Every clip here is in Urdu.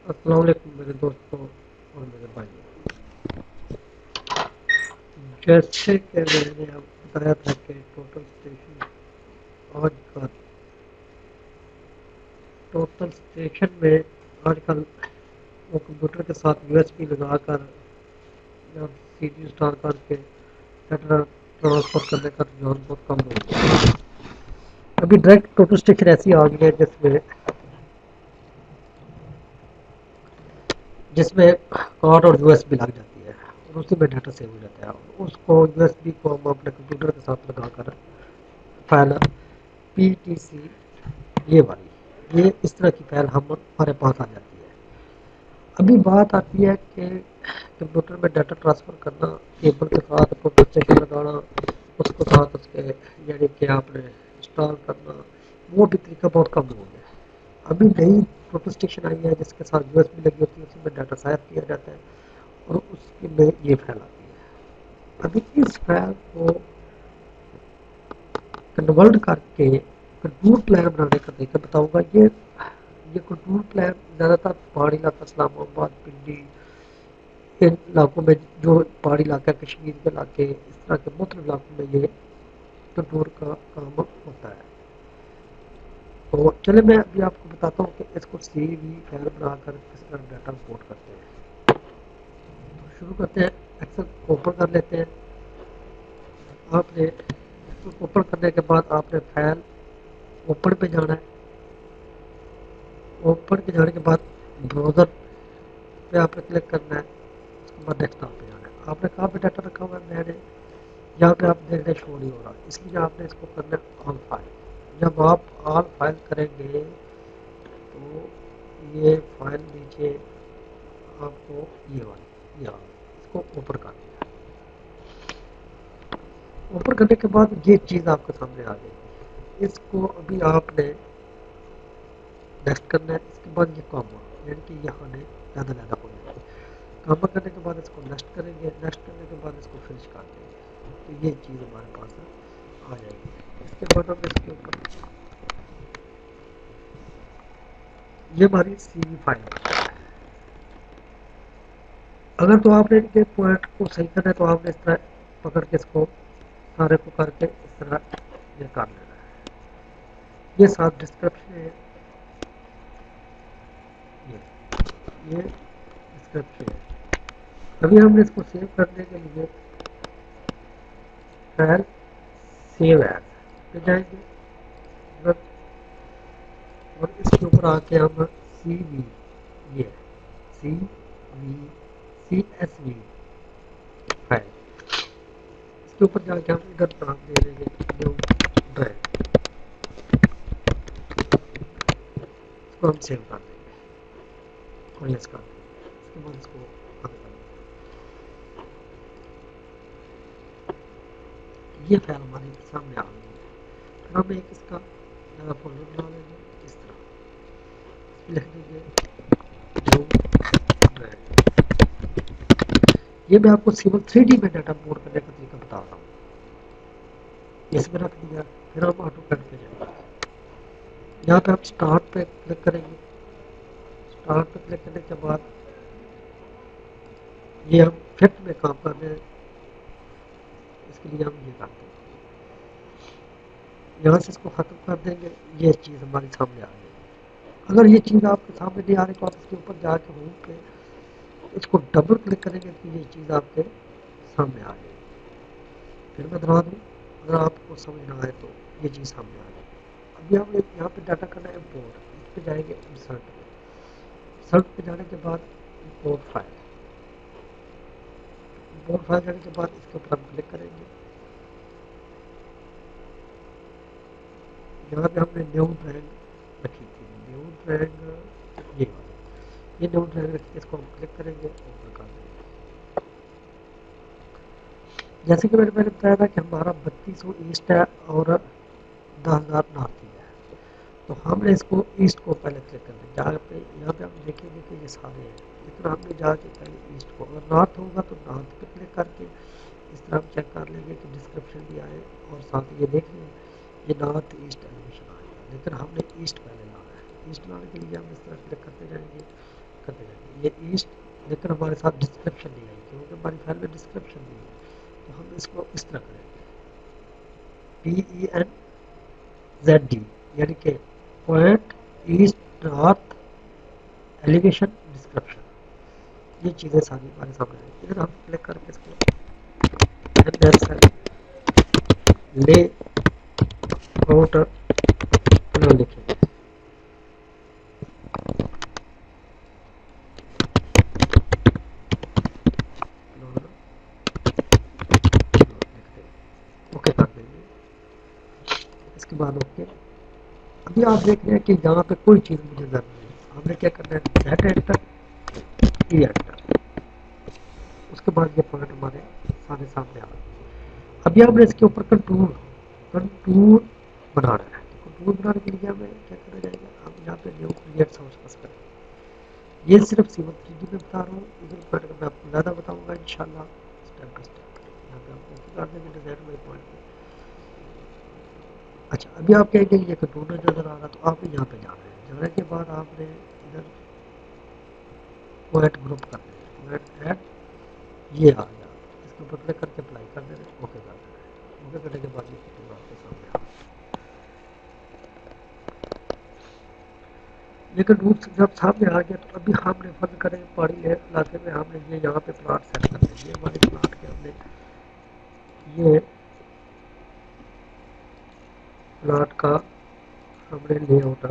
السلام علیکم میرے دوستوں اور میرے بھائیوں، جیسے کہ میں نے آپ کو بتایا تھا کہ آج کل ٹوٹل اسٹیشن میں آج کل وہ کمپیوٹر کے ساتھ یو ایس پی لگا کر یا سی ڈی انسٹال کر کے ڈاٹا ٹرانسفر کرنے کا رجحان بہت کم ہو گیا ہے۔ ابھی ڈائریکٹ ٹوٹل اسٹیشن ایسی آ گئی ہے جس میں کارڈ اور یو ایس بی لگ جاتی ہے اور اسی میں ڈاٹا سیو ہو جاتا ہے اور اس کو یو ایس بی کو ہم اپنے کمپیوٹر کے ساتھ لگا کر فائل پی ٹی سی یہ اس طرح کی فائل ہمارے پاس آ جاتی ہے۔ ابھی بات آتی ہے کہ کمپیوٹر میں ڈاٹا ٹرانسفر کرنا، کیبل کے ساتھ فوٹو اسٹیشن لگانا، اس کے ساتھ اس کے یعنی کہ آپ نے انسٹال کرنا، وہ بھی طریقہ بہت کم ہو گیا ہے۔ ابھی نئی فوٹو اسٹیشن آئی ہے جس کے ساتھ یو ایس بی لگی ہوتی ہے، اسی میں ڈاٹا سیو کیا جاتا ہے اور اس کے میں یہ فائل آتی ہے۔ ابھی اس فائل کو کنورٹ کر کے کنٹرول پلان بنانے کا طریقہ بتاؤں گا۔ یہ کنٹرول پلان زیادہ تر پہاڑی علاقہ اسلام آباد، پنڈی، ان علاقوں میں، جو پہاڑی علاقہ کشمیر کے علاقے، اس طرح کے مختلف علاقوں میں یہ کنٹرول کا کام ہوتا ہے۔ تو چلے میں ابھی آپ کو بتاتا ہوں کہ اس کو سی وی فائل بنا کر کس طرح ڈاٹا امپورٹ کرتے ہیں۔ تو شروع کرتے ہیں، ایکسل اوپن کر لیتے ہیں۔ آپ نے اوپن کرنے کے بعد آپ نے فائل اوپن پہ جانا ہے۔ اوپن پہ جانے کے بعد براؤزر پہ آپ نے کلک کرنا ہے، اس کے بعد ڈیسک ٹاپ پہ جانا ہے۔ آپ نے کہاں پہ ڈاٹا رکھا ہوا ہے؟ میں نے یہاں پہ، آپ دیکھ رہے شو نہیں ہو رہا، اس لیے آپ نے اس کو کرنا ہے آل فائل۔ جب آپ آل فائل کریں گے تو یہ فائل نیچے آپ کو اس کو اوپن کر دیا۔ اوپن کرنے کے بعد یہ چیز آپ کے سامنے آ جائے گی۔ اس کو ابھی آپ نے نیکسٹ کرنا ہے۔ اس کے بعد یہ کاما، یعنی کہ یہاں نے زیادہ ہو جائے گی۔ کاما کرنے کے بعد اس کو نیکسٹ کریں گے، نیکسٹ کرنے کے بعد اس کو فنش کر دیں گے، تو یہ چیز ہمارے پاس آ جائے گی۔ اس کے بعد ہم اس کے اوپر یہ ہماری سی وی فائل ہے۔ اگر تو آپ نے ان کے پوائنٹ کو صحیح کرنا ہے تو آپ نے اس طرح پکڑ کے اس کو سارے کو کر کے اس طرح یہ کر لینا ہے۔ یہ ساتھ ڈسکرپشن ہے، یہ ڈسکرپشن ہے۔ ابھی ہم نے اس کو سیو کرنے کے لیے فائل سیو ایز پہ جائیں گے اور اس کے اوپر آ کے ہم سی وی، یہ سی وی، سی ایس وی فائل، اس کے اوپر جا کے ہم ادھر نام دے دیں گے نیو ڈرائیو، اس کو ہم سیو کر دیں گے اور یس کر دیں گے۔ اس کے بعد اس کو بند کر دیں گے۔ یہ فائل ہمارے سامنے آ گئی ہے۔ پھر ہم ایک اس کا نیا فولڈر بنا لیں گے، اس طرح لکھ دیں گے نیو ڈرائیو۔ یہ میں آپ کو سیول 3D میں ڈاٹا امپورٹ کرنے کا طریقہ بتا رہا ہوں۔ اس میں رکھ دیا، پھر ہم آٹو کٹ پہ جائیں گے۔ یہاں پہ آپ اسٹارٹ پہ کلک کریں گے۔ اسٹارٹ پہ کلک کرنے کے بعد یہ ہم ففت میں کام کر رہے ہیں، اس کے لیے ہم یہ کرتے ہیں، یہاں سے اس کو ختم کر دیں گے۔ یہ چیز ہمارے سامنے آ جائے گی۔ اگر یہ چیز آپ کے سامنے نہیں آ رہی تو آپ اس کے اوپر جا کے ہوم پہ اس کو ڈبل کلک کریں گے تو یہ چیز آپ کے سامنے آ جائے گی۔ پھر میں دہرا دوں، اگر آپ کو سمجھ نہ آئے تو یہ چیز سامنے آ جائے گی۔ ابھی ہم یہاں پہ ڈاٹا کرنا ہے امپورٹ، اس پہ جائیں گے انسرٹ پہ۔ انسرٹ پہ جانے کے بعد امپورٹ فائل، امپورٹ فائل جانے کے بعد اس کے اوپر ہم کلک کریں گے۔ یہاں پہ ہم نے نیو ڈرائنگ رکھی تھی، نیو ڈرائنگ یہ والی، یہ نیو ڈرائنگ رکھی تھی، اس کو ہم کلک کریں گے، اوپن کر دیں گے۔ جیسے کہ میں نے پہلے بتایا تھا کہ ہمارا 3200 ایسٹ ہے اور 10,000 نارتھ ہے، تو ہم نے اس کو ایسٹ کو پہلے کلک کرنا ہے۔ جہاں پہ یہاں پہ ہم دیکھیں گے کہ یہ سارے ہیں، لیکن ہم نے جا کے پہلے ایسٹ کو، اگر نارتھ ہوگا تو نارتھ پہ کلک کر کے اس طرح ہم چیک کر لیں گے کہ ڈسکرپشن بھی آئے اور ساتھ یہ دیکھ لیں یہ نارتھ ایسٹ ایلیویشن آئے گا، لیکن ہم نے ایسٹ پہلے لانا ہے۔ ایسٹ لانے کے لیے ہم اس طرح کلک کرتے جائیں گے کرتے جائیں گے. یہ ایسٹ لیکن ہمارے ساتھ ڈسکرپشن نہیں آئی کیونکہ ہماری فائل میں ڈسکرپشن نہیں ہے. تو ہم اس کو اس طرح کریں گے PENZD یعنی کہ point east north elevation description. یہ چیزیں ساری ہمارے سامنے آئی. ادھر ہم کلک کر کے اس کو لے آؤٹ پلان لکھیں گے. اوکے کر دیں گے. اس کے بعد اوکے. ابھی آپ دیکھ رہے ہیں کہ یہاں پہ کوئی چیز مجھے ضرور نہیں ہے. ہم نے کیا کرنا ہے زیڈ انٹر ای انٹر. اس کے بعد یہ پوائنٹ ہمارے سارے سامنے آ گئے. ابھی ہم نے اس کے اوپر کنٹور بنانا ہے. کنٹور بنانے کے لیے ہمیں کیا کرنا جائے گا. ہم یہاں پہ نیو کریٹ سورس پاس کریں گے. یہ صرف C1 3D میں بتا رہا ہوں. ادھر پوائنٹ میں آپ کو زیادہ بتاؤں گا انشاءاللہ اسٹیپ بائی اسٹیپ. یہاں پہ آپ کو کر دیں گے ڈیزائن میں پوائنٹ پہ. اچھا ابھی آپ کہیں گے یہ کنٹور نظر آ رہا تو آپ یہاں پہ جانا ہے. جانے کے بعد آپ نے ادھر پوائنٹ گروپ کرنا ہے. پوائنٹ ایڈ یہ آ گیا. اس کے اوپر کلک کر کے اپلائی کر دینا. اوکے کر دینا. اوکے کرنے کے بعد یہ کنٹور آپ کے سامنے آ گیا. لیکن روٹ جب سامنے آ گیا تو ابھی ہم نے فرض کریں پہاڑی علاقے میں ہم نے یہ یہاں پہ پلاٹ سیٹ کر دیں. یہ ہمارے پلاٹ کے ہم نے یہ پلاٹ کا ہم نے لے آؤٹ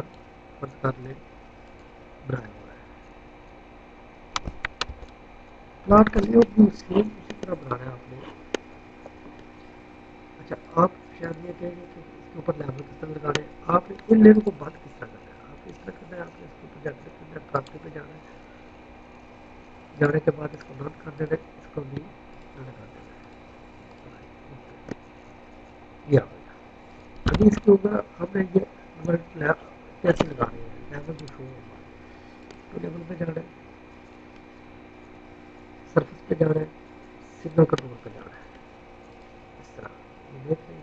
فرض کر لیں بنایا ہوا ہے. پلاٹ کا لے آؤٹ بھی سیم اسی طرح بنانا ہے آپ نے. اچھا آپ شاید یہ کہیں گے کہ اس کے اوپر لیبل کس طرح لگانے ہیں. آپ نے ان لینوں کو بند کس طرح کرنا ہے. آپ نے اس طرح کرنا ہے. آپ نے اس کے اوپر جا کلک کرنا ہے. پراپرٹی پہ جانا ہے. جانے کے بعد اس کو نن کر دینا ہے. اس کو بھی نن کر دینا ہے. یہ آ گیا. ابھی اس کے اوپر ہم نے یہ کیسے لگانے ہیں. لیبل جو شو ہوگا تو لیبل پہ جانا ہے. سرفس پہ جانا ہے. سگنل کنٹرول پہ جانا ہے. اس طرح یہ دیکھ لیں.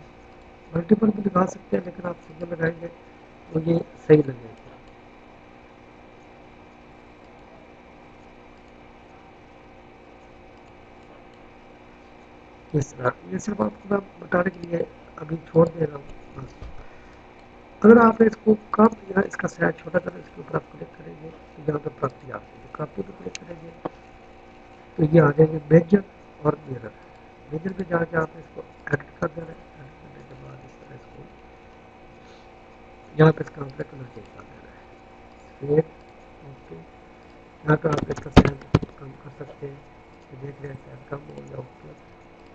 ملٹیپل بھی لگا سکتے ہیں لیکن آپ سنگل لگائیں گے تو یہ صحیح لگے گا. اس طرح یہ صرف آپ کو میں بتانے کے لیے ابھی چھوڑ دے رہا ہوں بس. اگر آپ نے اس کو کم یا اس کا سائز چھوٹا کریں اس کے اوپر آپ کلک کریں گے تو یہاں پہ پراپرٹی آتی ہے. پراپرٹی پہ کلک کریں گے تو یہ آ جائیں گے میجر اور میرر. میجر پہ جا کے آپ نے اس کو ایڈٹ کر دینا ہے. ایڈٹ کرنے کے بعد اس طرح اس کو یہاں پہ اس کا ہم نے کلر چینج کر دینا ہے. Save okay. یہاں پہ آپ اس کا سائز کم کر سکتے ہیں. یہ دیکھ رہے ہیں سائز کم ہو گیا. Okay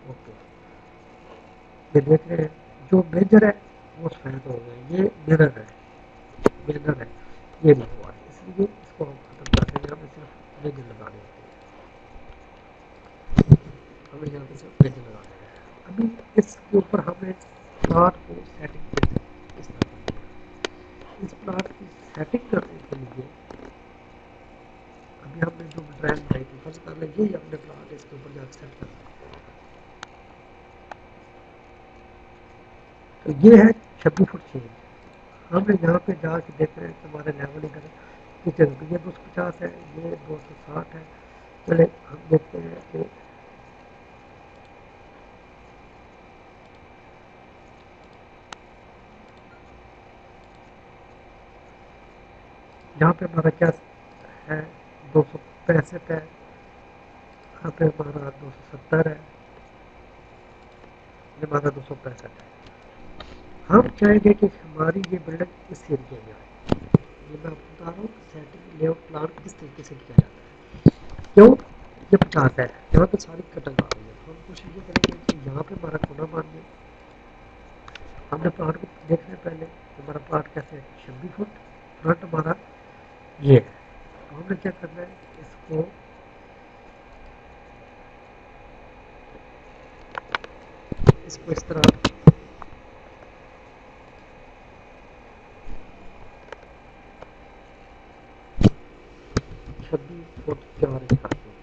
okay. یہ دیکھ رہے ہیں جو میجر ہے وہ سفید ہو گیا. یہ مرر ہے. مرر ہے یہ نہیں ہوا ہے. اس لیے اس کو ہم ختم کر دیں گے. ہمیں صرف میجر لگانے ہوتے ہیں. ہمیں یہاں پہ صرف میجر لگانے ہیں. ابھی اس کے اوپر ہمیں پلاٹ کو سیٹنگ کرنی ہے. اس طرح کرنی ہے. اس پلاٹ کی سیٹنگ کرنے کے لیے ابھی ہم نے جو ڈرائنگ بنائی تھی فرض کر لیں یہ ہم نے پلاٹ اس کے اوپر جا کے سیٹ کرنا ہے. تو یہ ہے 26 فٹ چینج. ہم نے یہاں پہ جا کے دیکھ رہے ہیں کہ ہمارے لیول ادھر نیچے یہ 250 ہے. یہ 260 ہے. چلے ہم دیکھتے ہیں کہ یہاں پہ ہمارا کیا ہے 265 ہے. یہاں پہ ہمارا 270 ہے. یہ ہمارا 265 ہے. ہم چاہیں گے کہ ہماری یہ بلڈنگ اس ایریا میں آئے. یہ میں آپ کو بتا رہا ہوں کہ سیٹنگ لے آؤٹ پلان کس طریقے سے کیا جاتا ہے. کیوں یہ 50 ہے. یہاں پہ ساری کٹنگ آ رہی ہے. تو ہم کوشش یہ کریں گے کہ یہاں پہ ہمارا کونا مان لیں. ہم نے پلاٹ کو دیکھنا ہے پہلے کہ ہمارا پلاٹ کیسے ہے. 26 فٹ فرنٹ ہمارا یہ ہے. تو ہم نے کیا کرنا ہے اس کو اس طرح 26 فٹ 4 انچ کر دیں.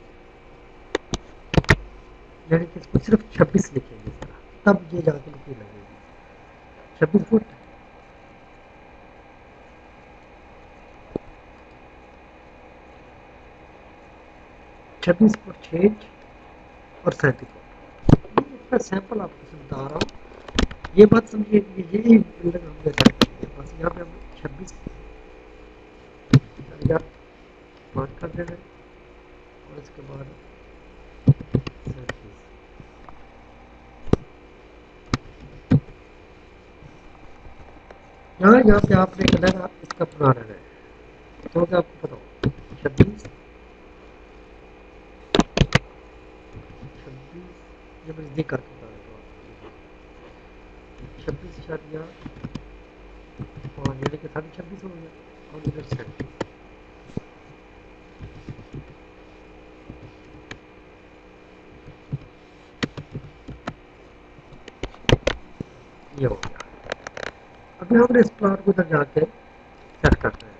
یعنی کہ اس کو صرف 26 لکھیں گے اس طرح. تب یہ جا کے لکھی لگے گی 26 فٹ. 26 فٹ 6 انچ اور 37 فٹ. میں سیمپل آپ کو بتا رہا ہوں. یہ بات سمجھیے کہ یہی بلڈنگ ہم نے سیٹ کرتی ہے. بس یہاں پہ ہم 26 مارک کر دینا اور اس کے بعد 37. یہاں پہ آپ نے کلر اس کا بنانا ہے تو کہ آپ کو پتا ہو 26 یہ میں نزدیک کر کے بتا دیتا ہوں. 26 یعنی کہ 26.5 ہو گیا اور ادھر 37. یہ ہو گیا. ابھی ہم نے اس پلان کو ادھر جا کے سیٹ کرنا ہے.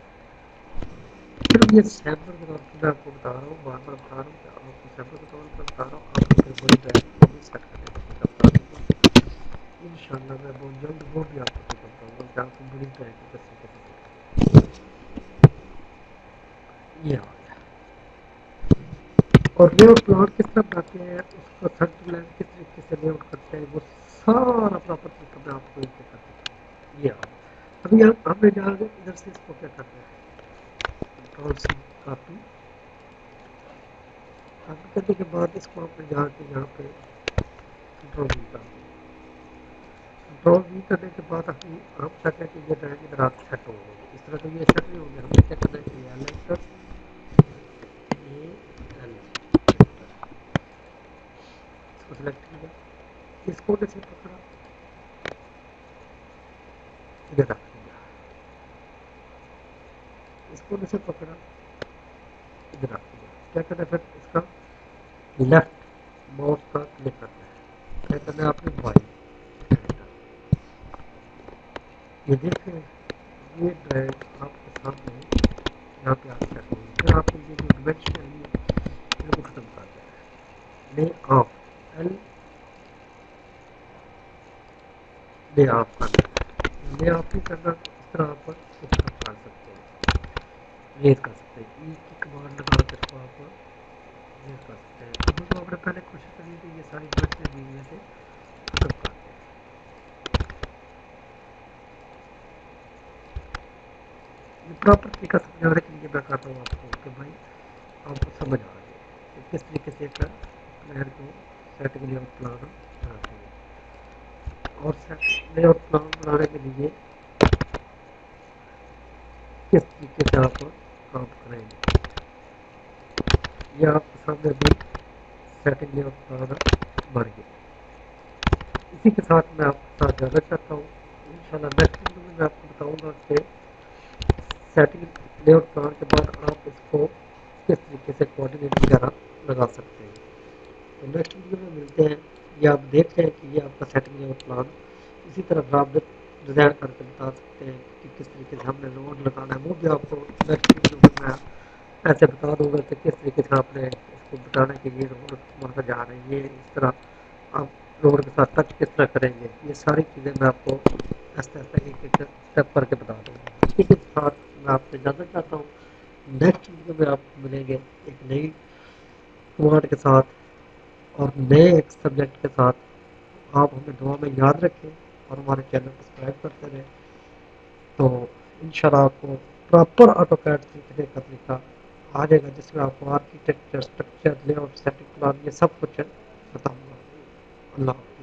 صرف یہ سیمپل کے طور پر میں آپ کو بتا رہا ہوں, بار بار بتا رہا ہوں کہ آپ کو سیمپل کے طور پر بتا رہا ہوں. آپ کو بڑی ڈرائیو کو بھی سیٹ کرنے کا طریقہ بتا دوں گا ان شاء اللہ. میں بہت جلد وہ بھی آپ کو طریقہ بتاؤں گا کہ آپ کو بڑی ڈرائیو کو کس طریقے سے سیٹ کرنا ہے. یہ آ گیا. اور لے آؤٹ پلان کس طرح بناتے ہیں, اس کا سینٹر لائن کس طریقے سے لے آؤٹ کرتے ہیں, وہ سارا پراپر طریقہ میں آپ کو ایک کر دیتا ہوں. یہ آ گیا. ابھی ہم نے جہاں ادھر سے اس کو کیا کرنا ہے, کنٹرول سی کاپی کرنے کے بعد اس کو آپ نے جا کے یہاں پہ کنٹرول وی کر دیں. کنٹرول وی کرنے کے بعد ہم چاہتے ہیں کہ یہ ڈرائنگ ادھر آپ سیٹ ہو گئے. اس طرح تو یہ سیٹ نہیں ہو گیا. ہم نے کیا کرنا ہے کہ یہ ایل اس کو سلیکٹ کیا, اس کو سے پکڑا ادھر رکھ دیا, اس کو سے پکڑا ادھر رکھ دیا. کیا کرنا ہے پھر اس کا لیفٹ ماؤس کا کلک کرنا ہے. کیا کرنا ہے آپ نے وائی. یہ دیکھیں یہ ڈرائنگ آپ کے سامنے یہاں پہ آپ سیٹ ہوگی. پھر آپ کو یہ جو ڈائمینشن ہے ان کو ختم کر دینا ہے. Lay off L lay off کرنا ہے. لے آف نہیں کرنا تو اس طرح آپ اس طرح کر سکتے ہیں, ریز کر سکتے ہیں. ای کی کمانڈ لگا کر کو آپ ریز کر سکتے ہیں. اب جو آپ نے پہلے کوشش کرنی ہے کہ یہ ساری ڈائمینشن دی ہوئی سے ختم کر دیں. یہ پراپر طریقہ سمجھانے کے لیے میں کہتا ہوں آپ کو کہ بھائی آپ کو سمجھ آ جائے کہ کس طریقے سے ایک پلان کو سیٹنگ لے آؤٹ پلان بناتے ہیں. اور سیٹ لے آؤٹ پلان بنانے کے لیے کس طریقے سے آپ کام کریں گے یہ آپ کے سامنے بھی سیٹنگ لے آؤٹ پلان بن گیا. اسی کے ساتھ میں آپ کے ساتھ جانا چاہتا ہوں. ان شاء اللہ نیکسٹ ویڈیو میں آپ کو بتاؤں گا کہ سیٹنگ لے آؤٹ پلان کے بعد آپ اس کو کس طریقے سے کوآرڈینیٹ وغیرہ لگا سکتے ہیں. تو نیکسٹ ویڈیو میں ملتے ہیں. یہ آپ دیکھ لیں کہ یہ آپ کا سیٹنگ لے آؤٹ پلان اسی طرح آپ ڈیزائن کر کے بتا سکتے ہیں کہ کس طریقے سے ہم نے روڈ لگانا ہے. وہ بھی آپ کو نیکسٹ ویڈیو میں ایسے بتا دوں گا کہ کس طریقے سے آپ نے اس کو بتانا کہ یہ روڈ وہاں پہ جا رہے ہیں, یہ اس طرح آپ روڈ کے ساتھ ٹچ کس طرح کریں گے. یہ ساری چیزیں میں آپ کو آہستہ آہستہ ایک ایک اسٹیپ کر کے بتا دوں گا. اسی کے ساتھ میں آپ سے جاننا چاہتا ہوں نیکسٹ ویڈیو میں آپ کو ملیں گے ایک نئی کمانڈ کے ساتھ اور نئے ایک سبجیکٹ کے ساتھ. آپ ہمیں دعا میں یاد رکھیں اور ہمارے چینل کو سبسکرائب کرتے رہیں. تو انشاءاللہ آپ کو پراپر آٹو کیڈ سیکھنے کا طریقہ آ جائے گا, جس میں آپ کو architecture structure lay out seating plan یہ سب کچھ بتاؤں گا. اللہ حافظ.